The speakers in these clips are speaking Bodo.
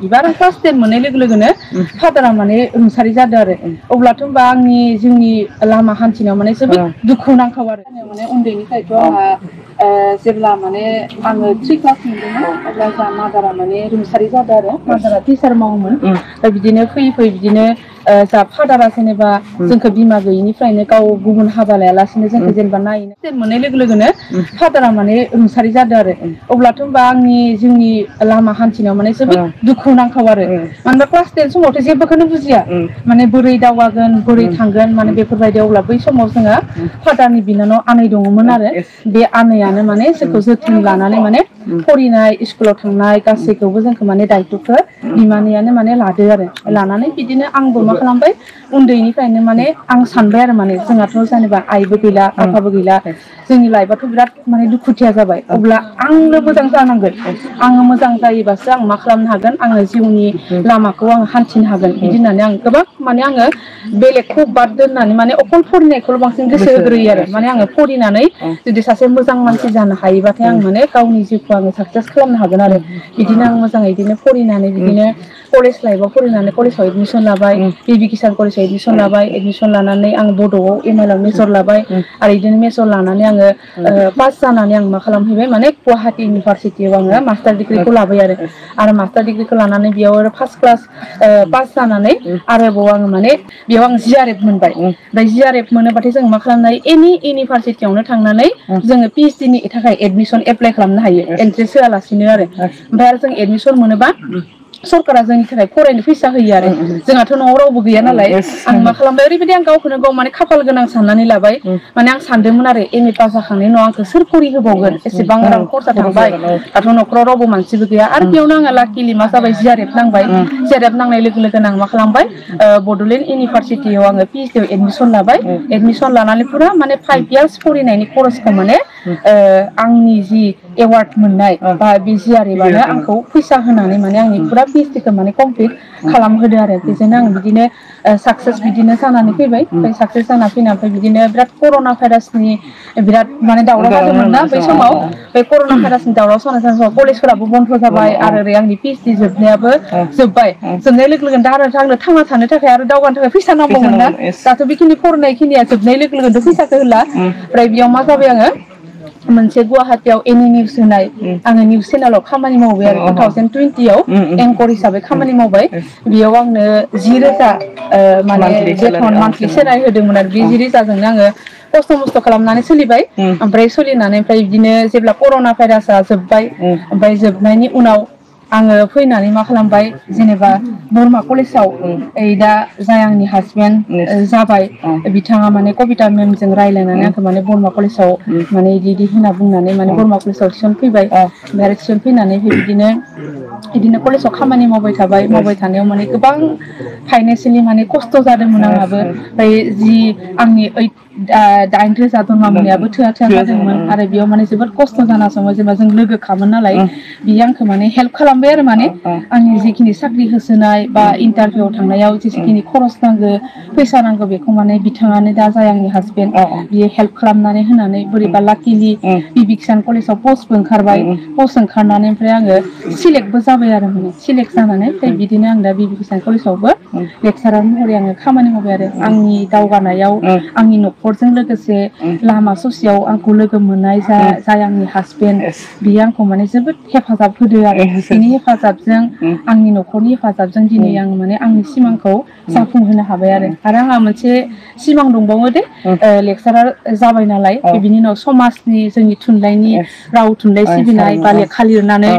बिबार क्लास 10 मोननाय लोगो लोगोनो फादारा माने रुंसारि जादों आरो अब्लाथ' होनबा आंनि जिउनि लामा हान्थिनायाव माने जोबोद दुखु नांथाव आरो माने उन्दैनिफ्रायथ' आंहा जेब्ला माने आङो 3 क्लास मोनदोंमोन अब्ला जा मादारा माने रुंसारि जादों आरो मादारा टिचार मावोमोन बिदिनो फैयै फैयै बिदिनो जा फादारा जेनेबा जोंखौ बिमा गैयिनिफ्रायनो गाव गुबुन हाबा लायालासिनो जोंखौ जेनेबा नायनो मोननाय लोगो लोगोनो फादारा माने रुंसारि जादों आरो अब्लाथ' होनबा आंनि जिउनि लामा हान्थिनायाव माने जोबोद दुखु नांथाव आरो मानोना क्लास 10 समावथ' जेबोखौनो बुजिया माने बोरै दावगागोन बोरै थांगोन माने बेफोरबायदि अब्ला बै समाव जोङो फादारनि बिनानाव आनै दङमोन आरो बे आनैयानो माने जोंखौ जोथोन लानानै माने फरिनाय स्कुलाव थांनाय गासैखौबो जोंखौ माने दायथ'खौ बिमानैयानो माने लादो आरो लानानै बिदिनो आंबो मा खालामबाय उन्दैनिफ्रायनो माने आं सानबाय आरो माने जोंहाथ' जेनेबा आइबो गैला आफाबो गैला जोंनि लाइफआथ' बिराद माने दुखुथिया जाबाय अब्ला आंनो मोजां जानांगोन आङो मोजां जायोबासो आं मा खालामनो हागोन आङो जिउनि लामाखौ आं हान्थिनो हागोन बिदि होननानै आं गोबां माने आङो बेलेगखौ बाद दोननानै माने अकल फरायनायखौल' बांसिन गोसो होग्रोयो आरो माने आङो फरायनानै जुदि सासे मोजां मानसि जानो हायोबाथाय आं माने गावनि जिउखौ आङो साक्सेस खालामनो हागोन आरो बिदिनो आं मोजाङै बिदिनो फरायनानै बिदिनो कलेज लाइफआव फरायनानै कलेजाव एडमिसन लाबाय बि किसान कलेजाव एडमिसन लाबाय एडमिसन लानानै आं बड'आव एम आइ एल मेजर लाबाय आरो बिदिनो मेजर लानानै आङो पास जानानै आं मा खालामहैबाय माने गुवाहाटि इउनिभारसिटियाव आङो मास्टार डिग्रिखौ लाबाय आरो मास्टार डिग्रिखौ लानानै बेयाव आरो फार्स्ट क्लास पास जानानै आरोबाव आङो माने बेयाव आं जिआरएफ मोनबाय ओमफ्राय जिआरएफ मोनोबाथाय जों मा खालामनो हायो एनि इउनिभारसिटियावनो थांनानै जोङो पिएइसडि नि थाखाय एडमिसन एप्लाइ खालामनो हायो एन्ट्रेन्स होआलासिनो आरो ओमफ्राय आरो जों एडमिसन मोनोबा सरकारा जोंनि थाखाय फरायनो फैसा होयो आरो जोंहाथ' न'आव रावबो गैया नालाय आं मा खालामबाय ओरैबायदि आं गावखौनो गाव माने खाफाल गोनां साननानै लाबाय माने आं सानदोंमोन आरो एम ए पास जाखांनायनि उनाव आंखौ सोर फरि होबावगोन एसेबां रां खरसा थांबाय दाथ' न'खराव रावबो मानसिबो गैया आरो बेयावनो आङो लाकिलि मा जाबाय जिआरएफ नांबाय जिआरएफ नांनाय लोगो लोगोनो आं मा खालामबाय बड'लेण्ड इउनिभारसिटियाव आङो पिएइचडि आव एडमिसन लाबाय एडमिसन लानानै फुरा माने 5 इयार्स फरायनायनि खरसखौ माने आंनि जि एवार्ड मोननाय बा बे जिआरएफआनो आंखौ फैसा होनानै माने आंनि फुरा पिएइचडिखौ माने कमप्लिट खालामहोदो आरो बेजोंनो आं बिदिनो साक्सेस बिदिनो जानानै फैबाय ओमफ्राय साक्सेस जाना फैना ओमफ्राय बिदिनो बिराद कर'ना भाइरासनि बिराद माने दावराव जादोंमोन ना बै समाव बे कर'ना भाइरासनि दावराव जानाय कलेजफोराबो बन्द' जाबाय आरो ओरै आंनि पिएइचडि जोबनायाबो जोब्बाय जोबनाय लोगो लोगोनो दा आरो आंनो थांना थानो थाखाय आरो दावगानो थाखाय फैसा नांगौमोन ना दाथ' बेखिनि फरायनाय खिनिया जोबनाय लोगो लोगोनोथ' फैसाखौ होला ओमफ्राय बेयाव मा जाबाय आङो मोनसे गुवाहाटियाव एनि निउस होनाय आङो निउस चेनेलाव खामानि मावबाय आरो 2020 आव एंकर हिसाबै खामानि मावबाय बेयाव आंनो 10,000 माने बेथन मान्थलि सेलारि होदोंमोन आरो बे 10,000जोंनो आङो खस्थ' मस्थ' खालामनानै सोलिबाय ओमफ्राय सोलिनानै ओमफ्राय बिदिनो जेब्ला कर'ना भाइरासआ जोब्बाय ओमफ्राय जोबनायनि उनाव आङो फैनानै मा खालामबाय जेनेबा बरमा कलेजाव ओइ दा जाय आंनि हासबेन्ड जाबाय बिथाङा माने कबिता मेमजों रायज्लायनानै आंखौ माने बरमा कलेजाव माने बिदि होनना बुंनानै माने बरमा कलेजाव थिसनफैबाय ओमफ्राय थिसनफैनानै बिदिनो कलेजाव खामानि मावबाय थानायाव माने गोबां फाइनेन्सियेलि माने खस्थ' जादोंमोन आंहाबो ओमफ्राय जि आंनि 8,000 दरमा मोननायाबो थोआ जादोंमोन आरो बेयाव माने जोबोद खस्थ' जाना सङो जेनेबा जों लोगोखामोन नालाय बियो आंखौ माने हेल्प खालामबाय आरो माने आंनि जिखिनि साख्रि होसोनाय बा इन्टारभिउआव थांनायाव जेसेखिनि खरस नांगौ फैसा नांगौ बेखौ माने बिथाङानो दा जाय आंनि हासबेन्ड बियो हेल्प खालामनानै होनानै बोरैबा लाकिलि बि किसान कलेजाव पस्टबो ओंखारबाय पस्ट ओंखारनानै ओमफ्राय आङो सिलेक्टबो जाबाय आरो माने सिलेक्ट जानानै ओमफ्राय बिदिनो आं दा बि किसान कलेजावबो लेक्सारार महरै आङो खामानि मावबाय आरो आंनि दावगानायाव आंनि न'खरजों लोगोसे लामा ससेयाव आंखौ लोगो मोननाय जाय आंनि हासबेन्ड बियो आंखौ माने जोबोद हेफाजाब होदो आरो बिनि हेफाजाबजों आंनि न'खरनि हेफाजाबजों दिनै आं माने आंनि सिमांखौ जाफुंहोनो हाबाय आरो आंहा मोनसे सिमां दंबावो दे लेक्सारार जाबाय नालाय बिनि उनाव समाजनि जोंनि थुनलाइनि राव थुनलाइ सिबिनाय बा लेखा लिरनानै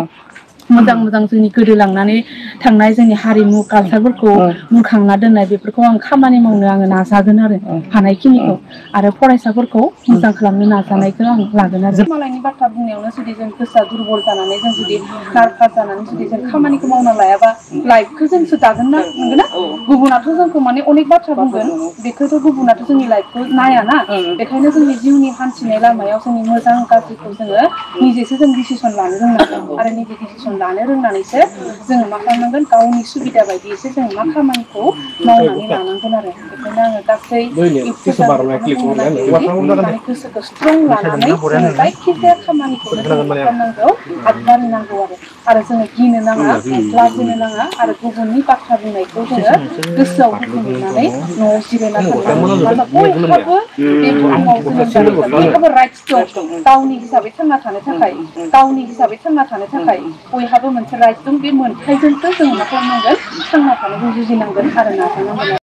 मोजां जोंनि गोदोलांनानै थांनाय जोंनि हारिमु कालसारफोरखौ बुरखांना दोननाय बेफोरखौ आं खामानि मावनो आङो नाजागोन आरो हानायखिनिखौ आरो फरायसाफोरखौ मोजां खालामनो नाजानायखौ आं लागोन आरो मालायनि बाथ्रा बुंनायावनो जुदि जों गोसोआ दुरबल जानानै जों जुदि नारभास जानानै जुदि जों खामानिखौ मावना लायाबा लाइफखौ जोंसो दागोन ना नंगौना गुबुनाथ' जोंखौ माने अनेक बाथ्रा बुंगोन बेखौथ' गुबुनाथ' जोंनि लाइफखौ नायाना बेखायनो जोंनि जिउनि हान्थिनाय लामायाव जोंनि मोजां गाज्रिखौ जोङो निजेसो जों डिसिसन लानो रोंनांगोन आरो निजे डिसिसन लानो रोंनानैसो जोङो मा खालामनांगोन गावनि सुबिदा बायदियैसो जों मा खामानिखौ मावनानै लानांगोन आरो बेखायनो आङो गासै इउथफोरनो बुंनो नागिरोदि माने गोसोखौ स्ट्रं लानानै जोङो जायखिजाया खामानिखौनो जोङो मा खालामनांगौ आग बारिनांगौ आरो आरो जोङो गिनो नाङा लाजिनो नाङा आरो गुबुननि बाथ्रा बुंनायखौ जोङो गोसोआव दुखु मोननानै न'आव जिरायना थानो नाङा बयहाबो बे बुहुमाव जोनोम जादों बयहाबो राइट्स दं गावनि हिसाबै थांना थानो थाखाय गावनि हिसाबै थांना थानो थाखाय बयहाबो मोनसे राइट्स दं बे मोनथायजोंसो जोङो मा खालामनांगोन थांना थानो जुजिनांगोन आरो नाजानांगोन